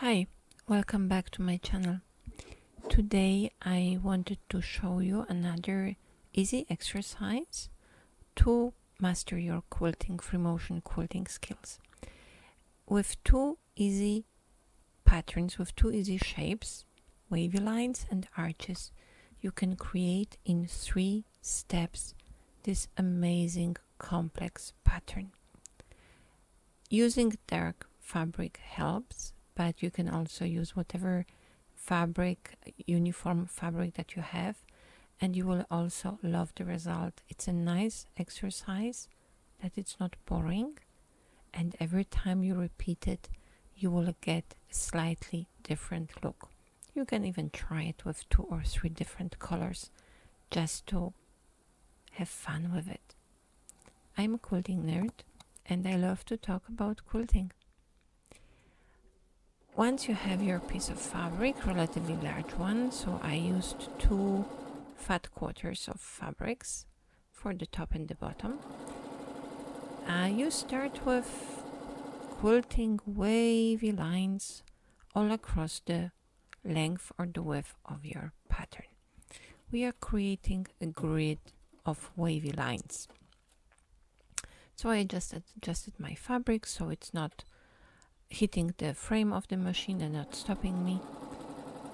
Hi, welcome back to my channel. Today I wanted to show you another easy exercise to master your quilting, free motion quilting skills. With two easy patterns, with two easy shapes, wavy lines and arches, you can create in 3 steps this amazing complex pattern. Using dark fabric helps, but you can also use whatever fabric, uniform fabric that you have, and you will also love the result. It's a nice exercise that it's not boring, and every time you repeat it you will get a slightly different look. You can even try it with 2 or 3 different colors just to have fun with it. I'm a quilting nerd and I love to talk about quilting. Once you have your piece of fabric, relatively large one, so I used 2 fat quarters of fabrics for the top and the bottom, you start with quilting wavy lines all across the length or the width of your pattern. We are creating a grid of wavy lines. So I just adjusted my fabric so it's not hitting the frame of the machine and not stopping me.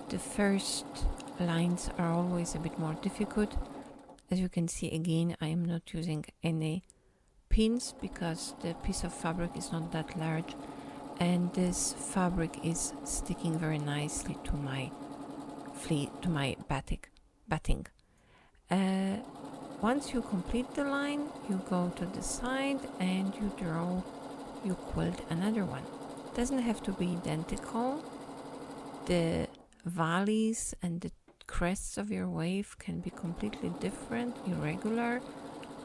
The first lines are always a bit more difficult. As you can see, again, I am not using any pins because the piece of fabric is not that large and this fabric is sticking very nicely to my batting. Once you complete the line, you go to the side and you quilt another one. Doesn't have to be identical. The valleys and the crests of your wave can be completely different, irregular.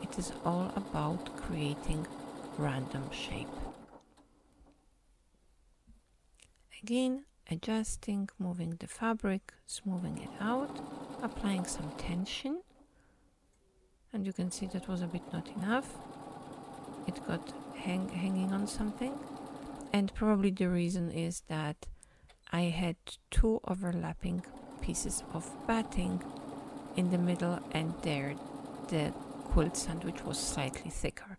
It is all about creating random shape. Again, adjusting, moving the fabric, smoothing it out, applying some tension. And you can see that was a bit not enough. It got hanging on something. And probably the reason is that I had 2 overlapping pieces of batting in the middle, and there the quilt sandwich was slightly thicker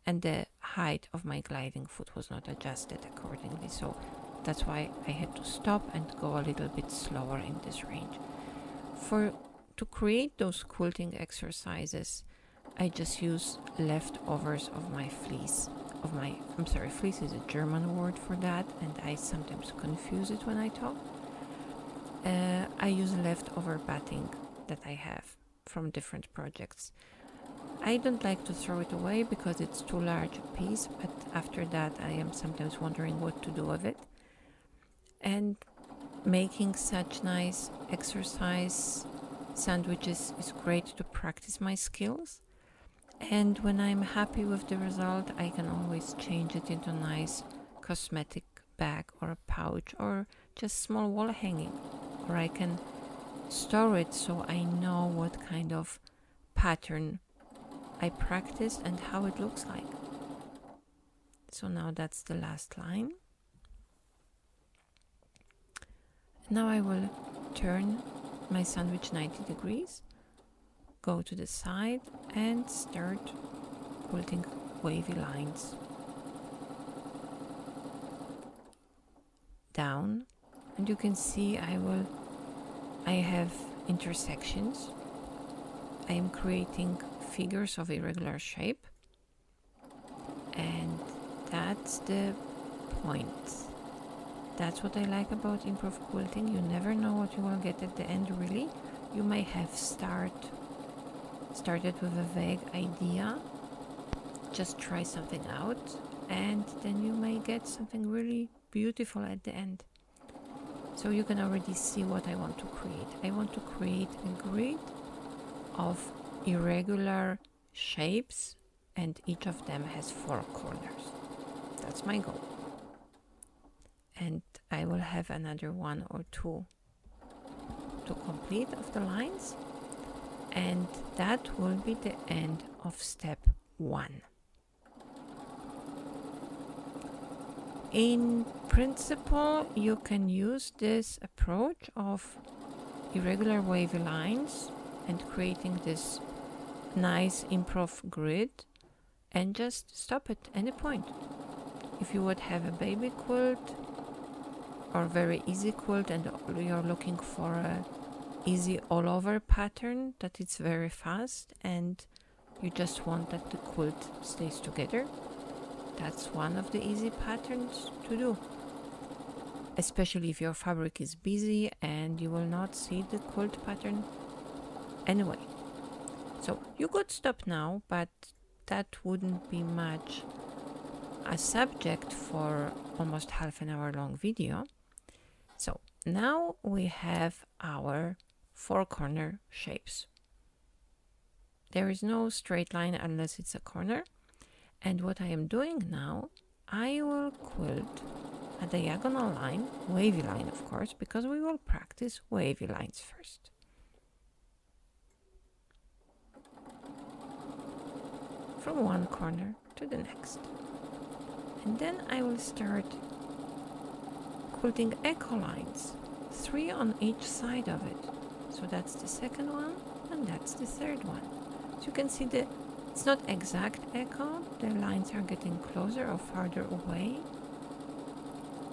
and the height of my gliding foot was not adjusted accordingly, so that's why I had to stop and go a little bit slower in this range. To create those quilting exercises, I just use leftovers of my fleece. Fleece is a German word for that, and I sometimes confuse it when I talk. I use leftover batting that I have from different projects. I don't like to throw it away because it's too large a piece, but after that I am sometimes wondering what to do with it. And making such nice exercise sandwiches is great to practice my skills. And when I'm happy with the result, I can always change it into a nice cosmetic bag or a pouch or just small wall hanging. Or I can store it so I know what kind of pattern I practiced and how it looks like. So now that's the last line. Now I will turn my sandwich 90 degrees, go to the side and start quilting wavy lines down, and you can see I have intersections. I am creating figures of irregular shape, and that's the point. That's what I like about improv quilting. You never know what you will get at the end, really. You may have started with a vague idea, just try something out, and then you may get something really beautiful at the end. So you can already see what I want to create. I want to create a grid of irregular shapes, and each of them has 4 corners. That's my goal. And I will have another 1 or 2 to complete of the lines, and that will be the end of step 1. In principle, you can use this approach of irregular wavy lines and creating this nice improv grid and just stop at any point. If you would have a baby quilt or very easy quilt and you're looking for a easy all over pattern that it's very fast and you just want that the quilt stays together, that's one of the easy patterns to do, especially if your fabric is busy and you will not see the quilt pattern anyway. So you could stop now, but that wouldn't be much a subject for almost half an hour long video. So now we have our 4-corner shapes. There is no straight line unless it's a corner. And what I am doing now, I will quilt a diagonal line, wavy line of course, because we will practice wavy lines first. From one corner to the next. And then I will start quilting echo lines, 3 on each side of it. So that's the second one and that's the third one. So you can see it's not exact echo, the lines are getting closer or farther away.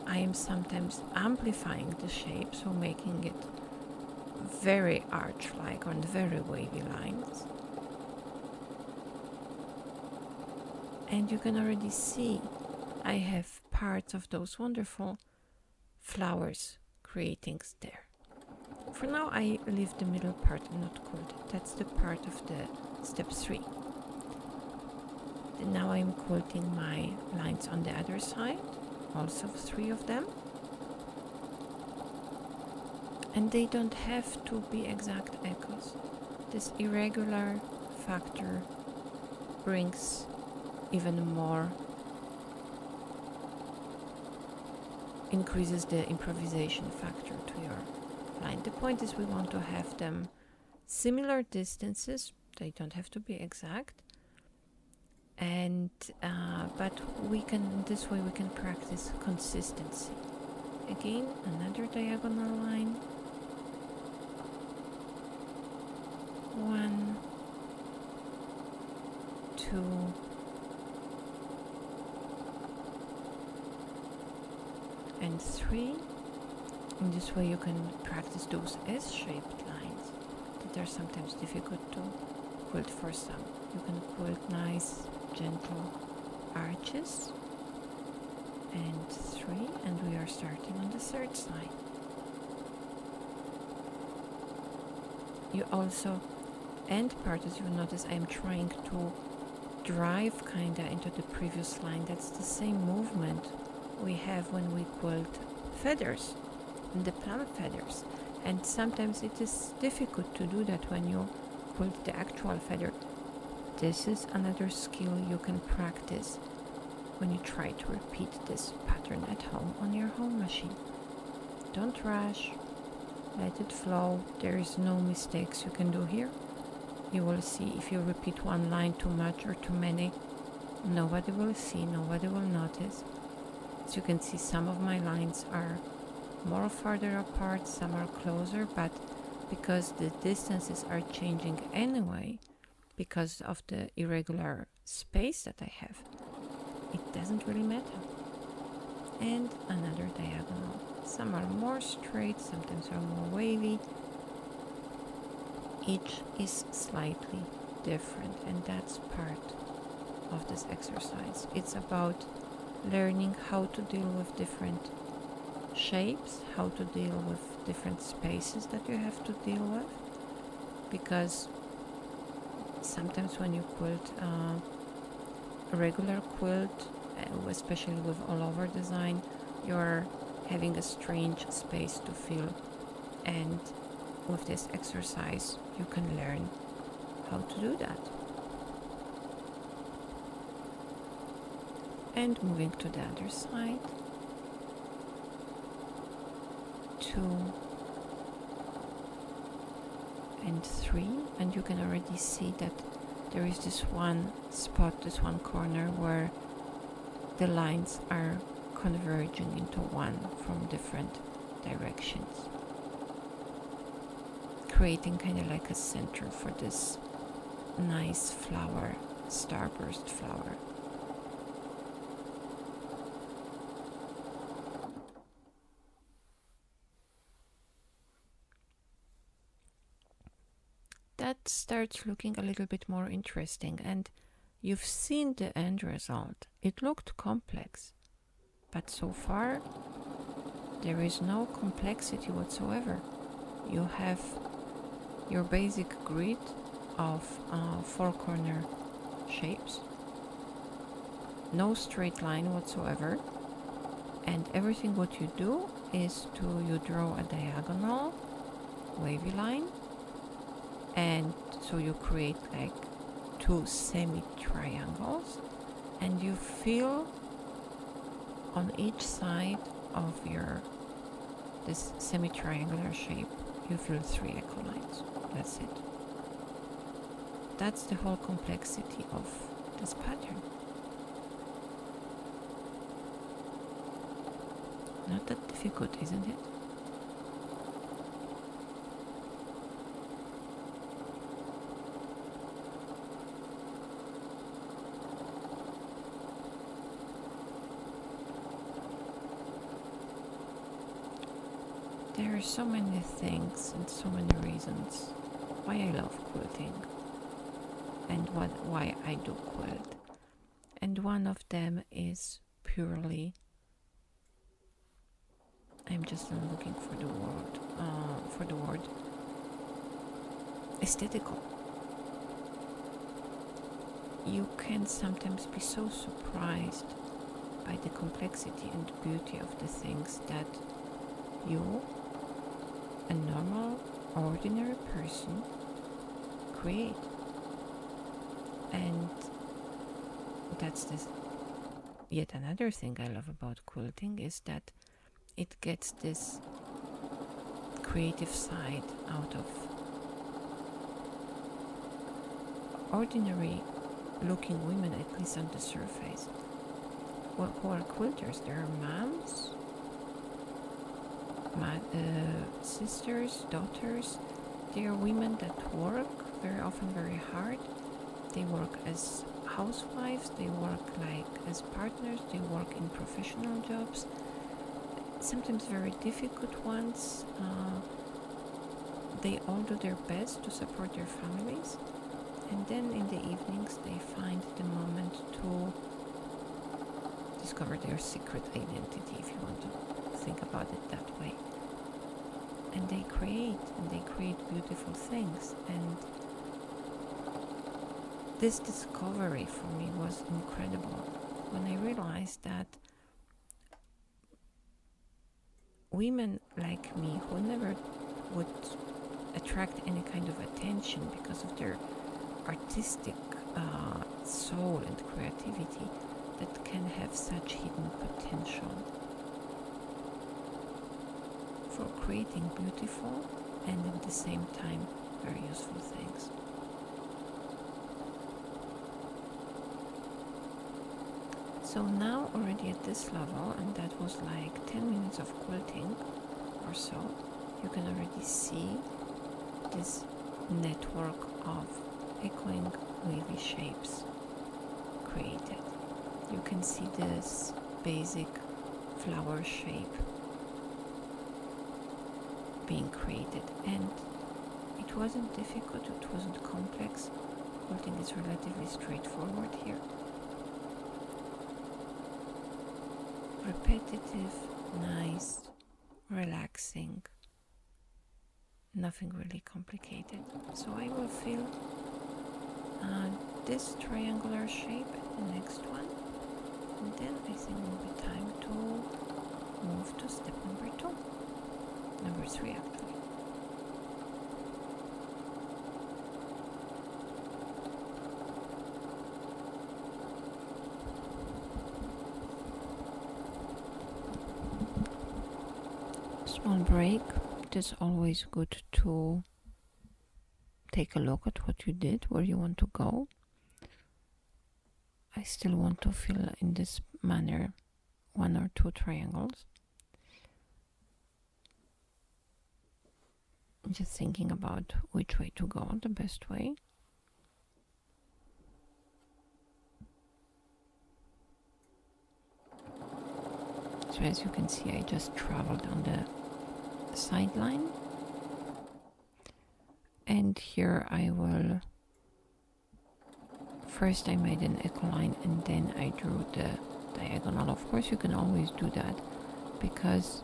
I am sometimes amplifying the shape, so making it very arch-like on very wavy lines. And you can already see I have parts of those wonderful flowers creating there. For now I leave the middle part not quilted. That's the part of the step 3. And now I'm quilting my lines on the other side, also 3 of them. And they don't have to be exact echoes. This irregular factor brings even more, increases the improvisation factor to your line. The point is we want to have them similar distances, they don't have to be exact, and but we can, this way we can practice consistency. Again, another diagonal line, 1, 2, and 3. In this way you can practice those S-shaped lines that are sometimes difficult to quilt for some. You can quilt nice gentle arches, and 3, and we are starting on the third side. You also end part, as you notice, I am trying to drive kinda into the previous line. That's the same movement we have when we quilt feathers, the plum feathers, and sometimes it is difficult to do that when you quilt the actual feather. This is another skill you can practice when you try to repeat this pattern at home on your home machine. Don't rush, let it flow. There is no mistakes you can do here. You will see if you repeat one line too much or too many, nobody will see, nobody will notice. As you can see, some of my lines are more farther apart, some are closer, but because the distances are changing anyway, because of the irregular space that I have, it doesn't really matter. And another diagonal. Some are more straight, sometimes are more wavy. Each is slightly different, and that's part of this exercise. It's about learning how to deal with different shapes, how to deal with different spaces that you have to deal with, because sometimes when you quilt a regular quilt, especially with all over design, you're having a strange space to fill, and with this exercise you can learn how to do that. And moving to the other side, 2 and 3, and you can already see that there is this one spot, this one corner where the lines are converging into one from different directions, creating kind of like a center for this nice flower, starburst flower. That starts looking a little bit more interesting, and you've seen the end result. It looked complex, but so far there is no complexity whatsoever. You have your basic grid of 4-corner shapes, no straight line whatsoever, and everything what you do is you draw a diagonal wavy line, and so you create like 2 semi-triangles, and you fill on each side of this semi-triangular shape, you fill 3 echo lines. That's it. That's the whole complexity of this pattern. Not that difficult, isn't it? There are so many things and so many reasons why I love quilting and why I do quilt. And one of them is purely, I'm just looking for the word aesthetical. You can sometimes be so surprised by the complexity and beauty of the things that you, a normal, ordinary person, create. And that's yet another thing I love about quilting, is that it gets this creative side out of ordinary looking women, at least on the surface, who are quilters. There are moms, sisters, daughters. They are women that work very often very hard. They work as housewives, they work like as partners, they work in professional jobs, sometimes very difficult ones. They all do their best to support their families, and then in the evenings they find the moment to discover their secret identity, if you want to think about it that way. And they create beautiful things. And this discovery for me was incredible when I realized that women like me, who never would attract any kind of attention because of their artistic soul and creativity, that can have such hidden potential for creating beautiful and at the same time very useful things. So now already at this level, and that was like 10 minutes of quilting or so, you can already see this network of echoing wavy shapes created. You can see this basic flower shape being created, and it wasn't difficult, it wasn't complex. Quilting is relatively straightforward here. Repetitive, nice, relaxing, nothing really complicated. So I will fill this triangular shape at the next one, and then I think it will be time to move to step number 2, number 3 actually. Small break. It is always good to take a look at what you did, where you want to go. I still want to fill in this manner 1 or 2 triangles. Just thinking about which way to go, the best way. So as you can see, I just traveled on the sideline. And here I will, first I made an echo line and then I drew the diagonal. Of course you can always do that because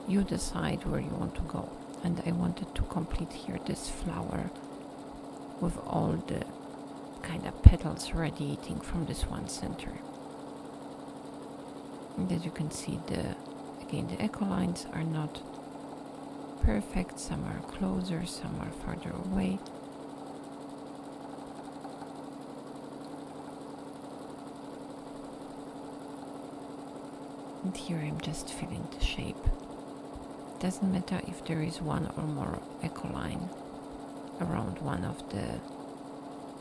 you decide where you want to go. And I wanted to complete here this flower with all the kind of petals radiating from this one center. And as you can see, again the echo lines are not perfect, some are closer, some are farther away. And here I'm just filling the shape. Doesn't matter if there is one or more echo line around one of the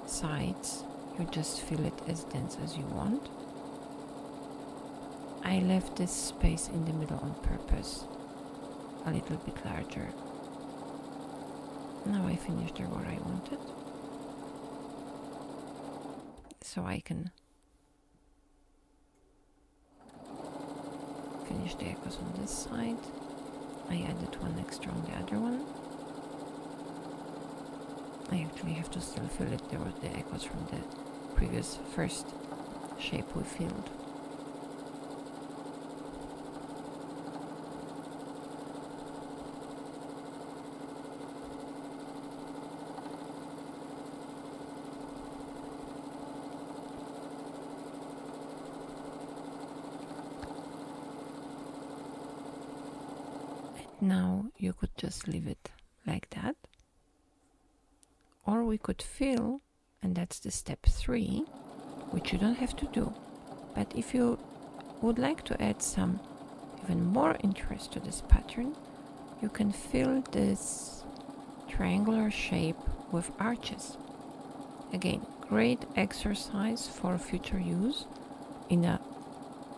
sides, you just fill it as dense as you want. I left this space in the middle on purpose, a little bit larger. Now I finished there what I wanted. So I can finish the echoes on this side. I added one extra on the other one. I actually have to still fill it. There were the echoes from the previous first shape we filled. Now you could just leave it like that, or we could fill, and that's the step 3, which you don't have to do. But if you would like to add some even more interest to this pattern, you can fill this triangular shape with arches. Again, great exercise for future use in a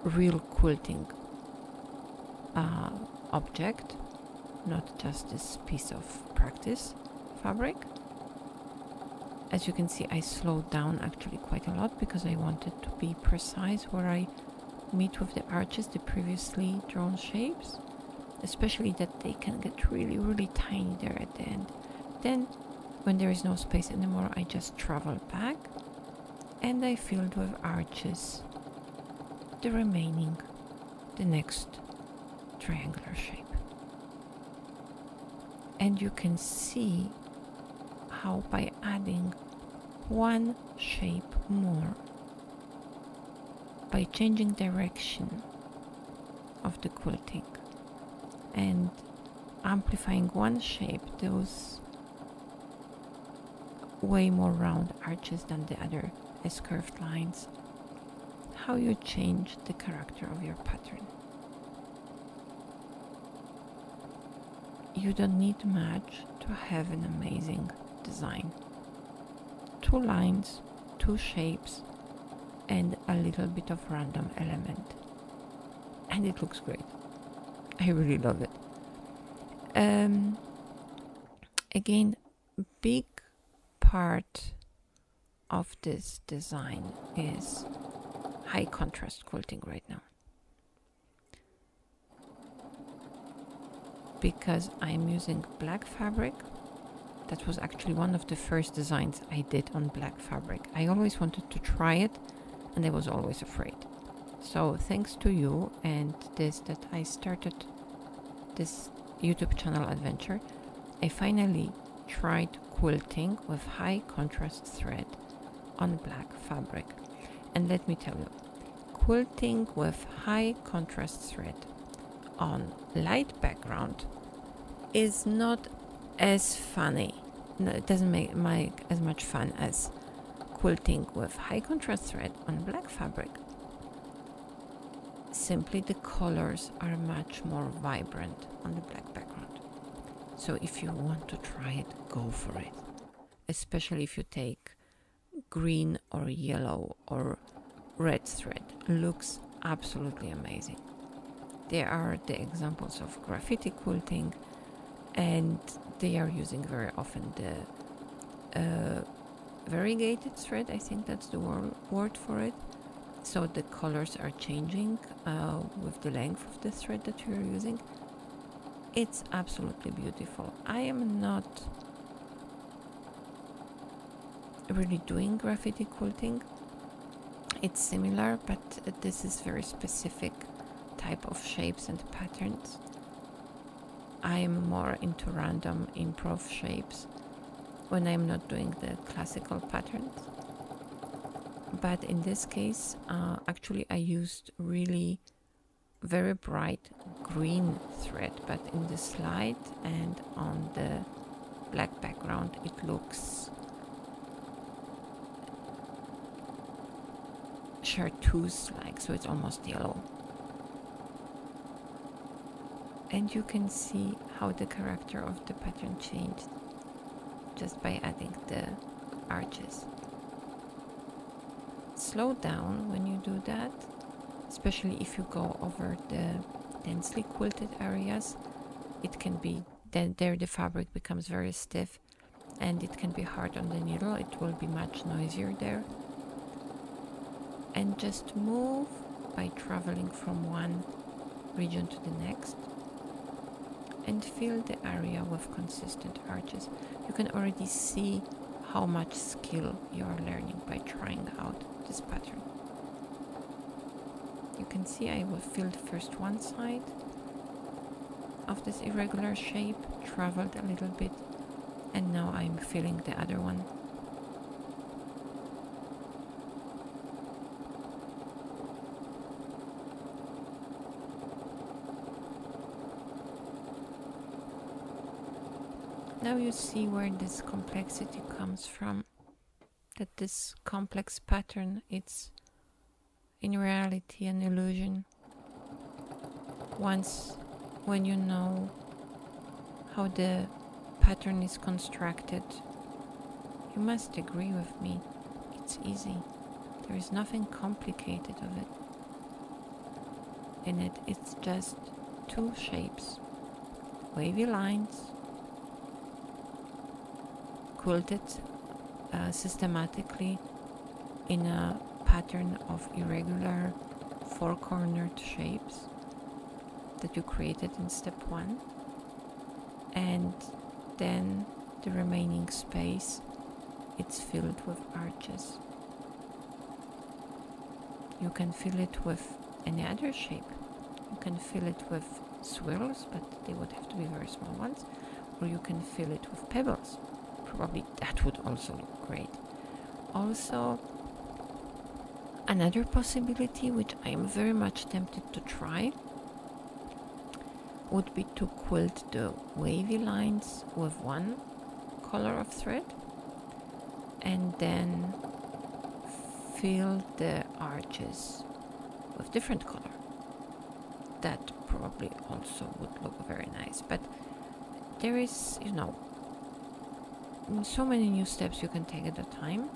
real quilting object, not just this piece of practice fabric. As you can see, I slowed down actually quite a lot because I wanted to be precise where I meet with the arches, the previously drawn shapes, especially that they can get really, really tiny there at the end. Then when there is no space anymore, I just travel back and I filled with arches the next triangular shape. And you can see how by adding one shape more, by changing direction of the quilting and amplifying one shape, those way more round arches than the other as curved lines, how you change the character of your pattern. You don't need much to have an amazing design. 2 lines, 2 shapes, and a little bit of random element. And it looks great. I really love it. Again, big part of this design is high contrast quilting right now. Because I'm using black fabric. That was actually one of the first designs I did on black fabric. I always wanted to try it and I was always afraid. So thanks to you and this that I started this YouTube channel adventure, I finally tried quilting with high contrast thread on black fabric. And let me tell you, quilting with high contrast thread on light background is not as funny. No, it doesn't make as much fun as quilting with high contrast thread on black fabric. Simply the colors are much more vibrant on the black background. So if you want to try it, go for it. Especially if you take green or yellow or red thread. Looks absolutely amazing. They are the examples of graffiti quilting, and they are using very often the variegated thread. I think that's the word for it. So the colors are changing with the length of the thread that you're using. It's absolutely beautiful. I am not really doing graffiti quilting. It's similar, but this is very specific type of shapes and patterns. I am more into random improv shapes when I'm not doing the classical patterns. But in this case, actually I used really very bright green thread, but in the slide and on the black background it looks chartreuse-like, so it's almost yellow. And you can see how the character of the pattern changed just by adding the arches. Slow down when you do that, especially if you go over the densely quilted areas. It can be then there the fabric becomes very stiff and it can be hard on the needle. It will be much noisier there. And just move by traveling from one region to the next and fill the area with consistent arches. You can already see how much skill you are learning by trying out this pattern. You can see I will fill first one side of this irregular shape, traveled a little bit, and now I'm filling the other one. Now you see where this complexity comes from, that this complex pattern, it's in reality an illusion. Once when you know how the pattern is constructed, you must agree with me, it's easy. There is nothing complicated of it. In it, it's just two shapes, wavy lines, quilted systematically in a pattern of irregular four-cornered shapes that you created in step one, and then the remaining space, it's filled with arches. You can fill it with any other shape. You can fill it with swirls, but they would have to be very small ones, or you can fill it with pebbles. Probably that would also look great. Also, another possibility which I am very much tempted to try would be to quilt the wavy lines with one color of thread and then fill the arches with different color. That probably also would look very nice, but there is, so many new steps you can take at a time,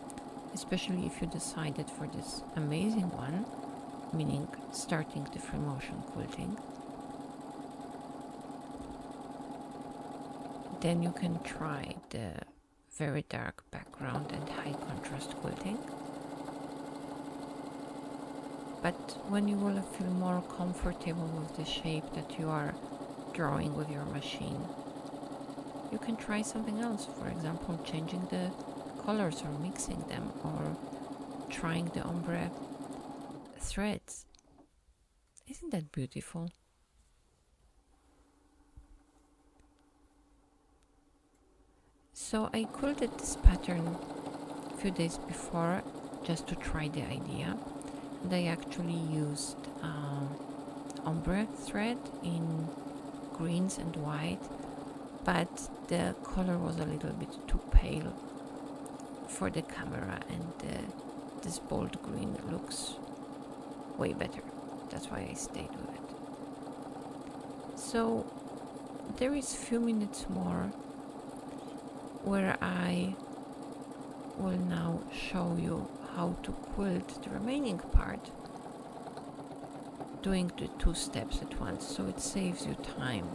especially if you decided for this amazing one, meaning starting the free motion quilting. Then you can try the very dark background and high contrast quilting. But when you will feel more comfortable with the shape that you are drawing with your machine, you can try something else. For example, changing the colors or mixing them, or trying the ombre threads. Isn't that beautiful? So I quilted this pattern a few days before just to try the idea, and I actually used ombre thread in greens and white, but the color was a little bit too pale for the camera, and this bold green looks way better. That's why I stayed with it. So there is few minutes more where I will now show you how to quilt the remaining part. doing the 2 steps at once, so it saves you time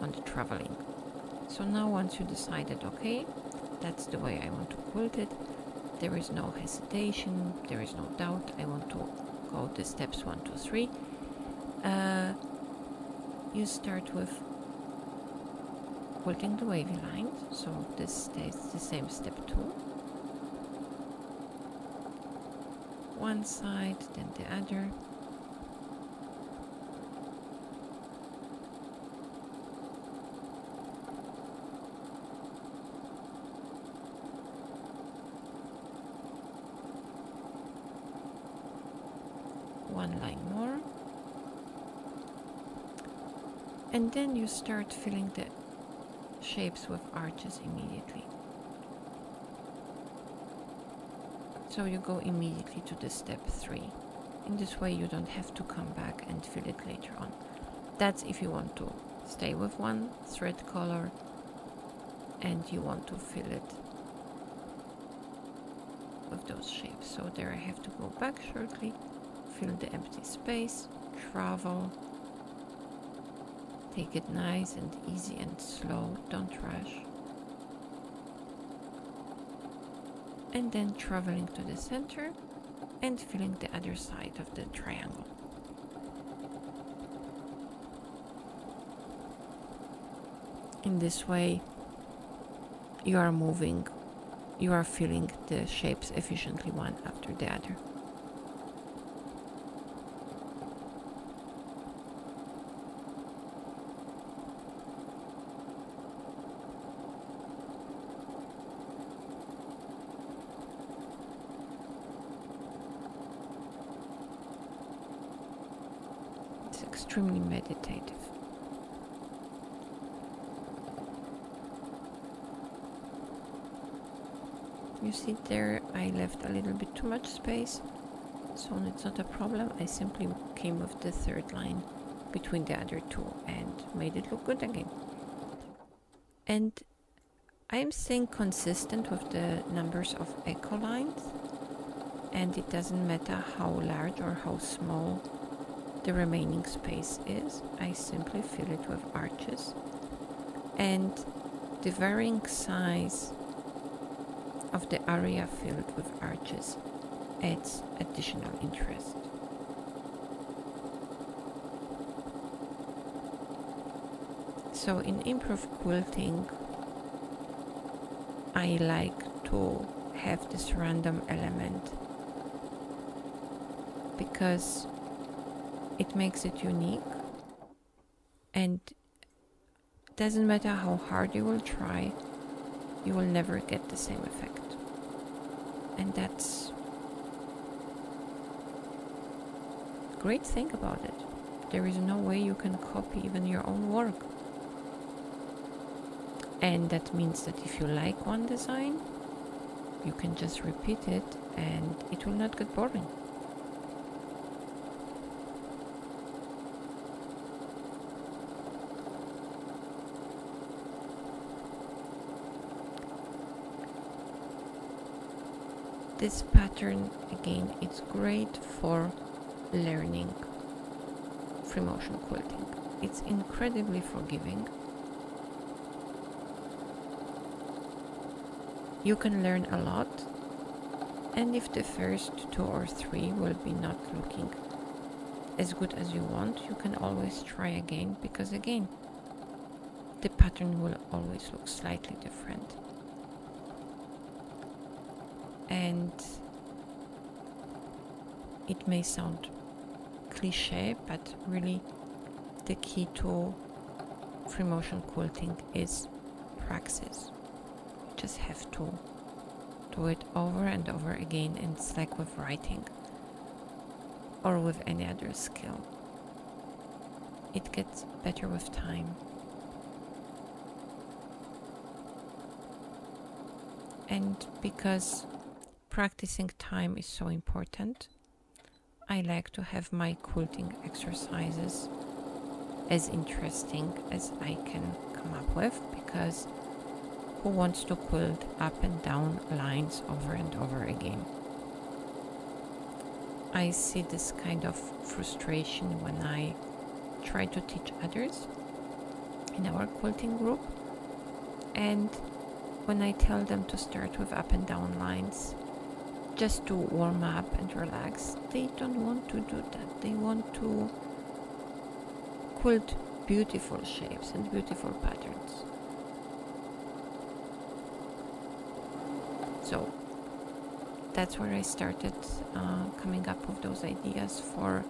on the traveling. So now once you decided, okay, that's the way I want to quilt it, there is no hesitation, there is no doubt, I want to go the steps 1, 2, 3. You start with quilting the wavy lines, so this stays the same step 2. One side, then the other. One line more. And then you start filling the shapes with arches immediately. So you go immediately to the step 3. In this way you don't have to come back and fill it later on. That's if you want to stay with one thread color and you want to fill it with those shapes. So there I have to go back shortly, fill the empty space, travel, take it nice and easy and slow, don't rush. And then traveling to the center and filling the other side of the triangle. In this way you are moving, you are filling the shapes efficiently one after the other. Extremely meditative. You see there I left a little bit too much space, so it's not a problem. I simply came with the 3rd line between the other 2 and made it look good again. And I'm staying consistent with the numbers of echo lines, and it doesn't matter how large or how small the remaining space is. I simply fill it with arches, and the varying size of the area filled with arches adds additional interest. So in improv quilting I like to have this random element because it makes it unique, and doesn't matter how hard you will try, you will never get the same effect. And that's a great thing about it. There is no way you can copy even your own work. And that means that if you like one design, you can just repeat it and it will not get boring. This pattern, again, it's great for learning free motion quilting. It's incredibly forgiving. You can learn a lot, and if the first 2 or 3 will be not looking as good as you want, you can always try again, because again, the pattern will always look slightly different. And it may sound cliche, but really the key to free motion quilting is praxis. You just have to do it over and over again, and it's like with writing or with any other skill. It gets better with time. And because practicing time is so important, I like to have my quilting exercises as interesting as I can come up with, because who wants to quilt up and down lines over and over again? I see this kind of frustration when I try to teach others in our quilting group, and when I tell them to start with up and down lines just to warm up and relax, they don't want to do that. They want to quilt beautiful shapes and beautiful patterns. So that's where I started coming up with those ideas for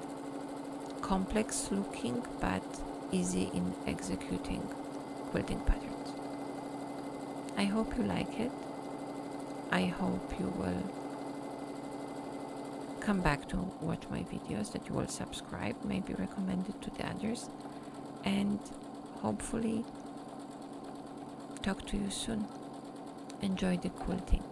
complex looking but easy in executing quilting patterns. I hope you like it. I hope you will come back to watch my videos, that you will subscribe, maybe recommend it to the others, and hopefully talk to you soon. Enjoy the quilting.